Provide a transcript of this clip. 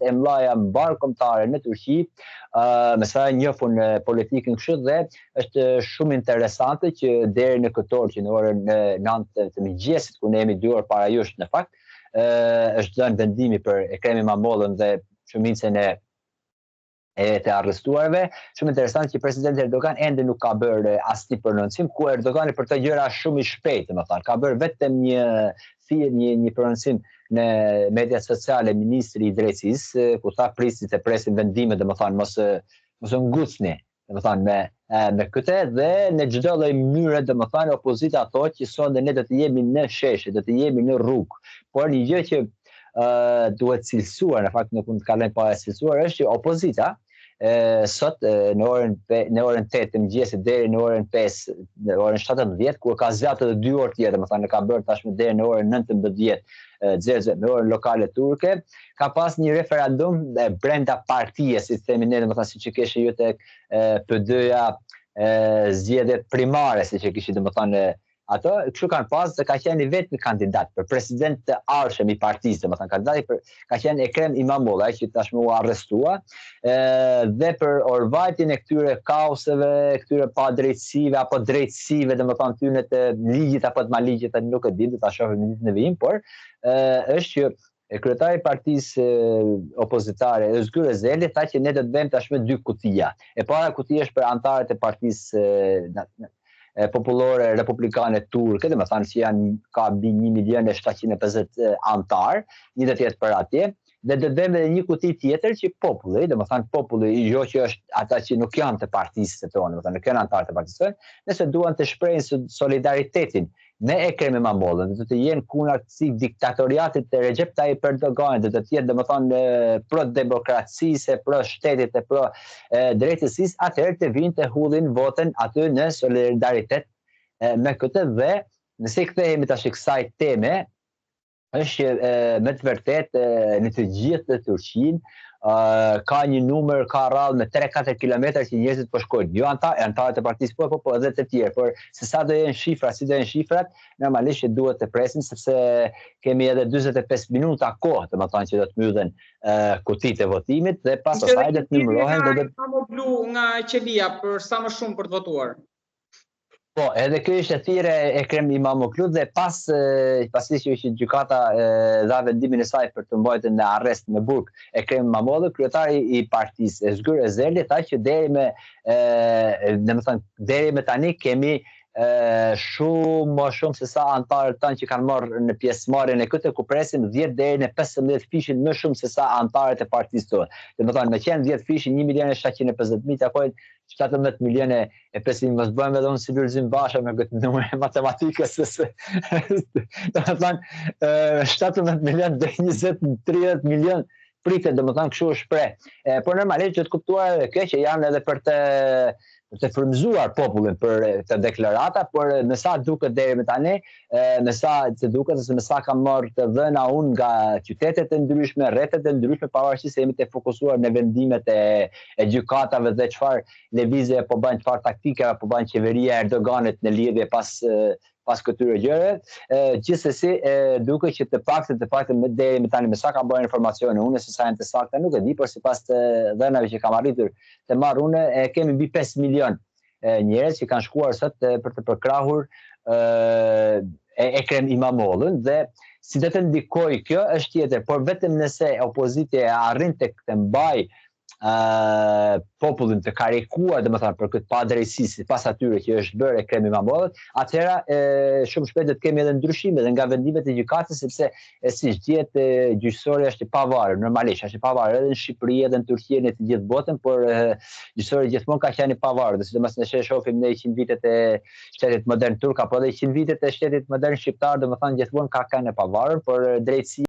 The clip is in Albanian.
e mëdha mbar kombëtare në Turqi, me sa njohun politikën kështu dhe është shumë interesante që deri në këtë orë, që në orën 9 të mëngjesit, ku ne jemi 2 orë para jush në fakt, është dhënë vendimi për Ekrem İmamoğlu'n dhe shumicën e të arrestuarve. Shumë interesant që presidenti Erdogan ende nuk ka bërë asnjë prononcim, ku Erdogani për të gjëra shumë i shpejtë, ka bërë vetëm një prononcim në mediat sociale ministri i drejtësisë, ku tha prisit e presin vendimet, mos u ngucni, me këtë dhe në çdo lloj mënyre, opozita thotë që sonde ne do të jemi në sheshe, do të jemi në rrugë. Por një gjë që duhet cilësuar, në fakt nuk mund të kalojmë pa e cilësuar, është që opozita sot në orën 8 të mëngjesit deri në orën 5, në orën 17, ku ka zgjatur edhe 2 orë tjetër, ka bërë tashmë deri në orën 19:00 në orën lokale turke, ka pas një referendum brenda partisë, si themi ne, siç e kishte ju tek PD-ja, zgjedhjet primare, siç e kishin ato, kështu kanë pas dhe ka qenë vetëm kandidat për president të ardhshëm i partisë, kandidati ka qenë Ekrem İmamoğlu, ai që tashmë u arrestua, dhe për orvajtjen e këtyre kaoseve, këtyre padrejtësive apo drejtësive, tyne të ligjit apo të maligjit, nuk e di, do ta shohim në ditën e vijim, por është që kryetari i partisë opozitare Özgür Özel tha që ne do të bëjmë tashmë 2 kutija. E para kutija është për anëtarët e partisë popullore republikane turke, që ka mbi 1.750.000 anëtar, një do të jetë për atje, dhe do të bëjmë edhe një kuti tjetër që populli, populli, jo që është ata që nuk janë të partisë tonë, nuk janë anëtarë të partisë tonë, nëse duan të shprehin solidaritetin me Ekrem İmamoğlu'n, do të jenë kundër diktatoriatit të Recep Tayyip Erdoganit, do të jetë pro demokracisë, pro shtetit e pro drejtësisë, atëherë të vinë të hullin votën aty në solidaritet me këtë dhe nëse kthehemi tash kësaj teme, është me të vërtet në të gjithë Turqinë ka një numër, ka rrallë me 3-4 kilometër që njerëzit po shkojnë. Jo antarët e partisë, po edhe të tjerë. Por se sa do jenë shifrat, si do jenë shifrat, normalisht që duhet të presim, sepse kemi edhe 45 minuta kohë, që do të mbyllen kutitë e votimit dhe pas asaj do të numërohen nga qelia për sa më shumë për të votuar. Po, edhe kjo ishte thirrje e Ekrem İmamoğlu dhe pasi që gjykata dha vendimin e saj për të mbajtur në arrest në burg Ekrem İmamoğlu, kryetari i partisë Özgür Özel tha që deri me tani kemi më shumë se sa antarët tanë që kanë marrë në pjesëmarrjen e këtë, ku presim 10 deri në 15 fishin më shumë se sa antarët e partisë tonë. Me qenë 10 fishin 1.750.000, takojnë 17 milionë e presim, mos bëjmë edhe unë si Lulzim Basha me këtë numër e matematikës, 17 milionë dhe 20-30 milionë pritet, kështu është shpreh. Por normalisht që të kuptuar edhe kjo që janë edhe për të frymëzuar popullin për të deklarata, por me sa duket deri me tani, me sa kam marrë të dhëna unë nga qytetet e ndryshme, rrethet e ndryshme, pavarësisht se jemi të fokusuar në vendimet e gjykatave dhe çfarë lëvizje po bën, çfarë taktika po bën qeveria e Erdoganit në lidhje pas këtyre gjërave, gjithsesi duket që të paktën deri me tani me sa kam bërë informacione unë, se sa janë të sakta nuk e di, por sipas të dhënave që kam arritur të marr unë, kemi mbi 5 milion njerëz që kanë shkuar sot për të përkrahur Ekrem İmamoğlu'n dhe si do të ndikoj kjo është tjetër, por vetëm nëse opozita arrin të mbaj popullin të karikuar, për këtë padrejtësi sipas atyre që është bërë Ekrem İmamoğlu, atëherë shumë shpejt do të kemi edhe ndryshime dhe nga vendimet e gjykatës, sepse siç dihet gjyqësorja është i pavarur, normalisht është i pavarur edhe në Shqipëri edhe në Turqi në të gjithë botën, por gjyqësori gjithmonë ka qenë i pavarur, dhe sidomos ne shohim në 100 vitet e shtetit modern turk apo edhe 100 vitet e shtetit modern shqiptar, gjithmonë ka qenë i pavarur, por drejtësia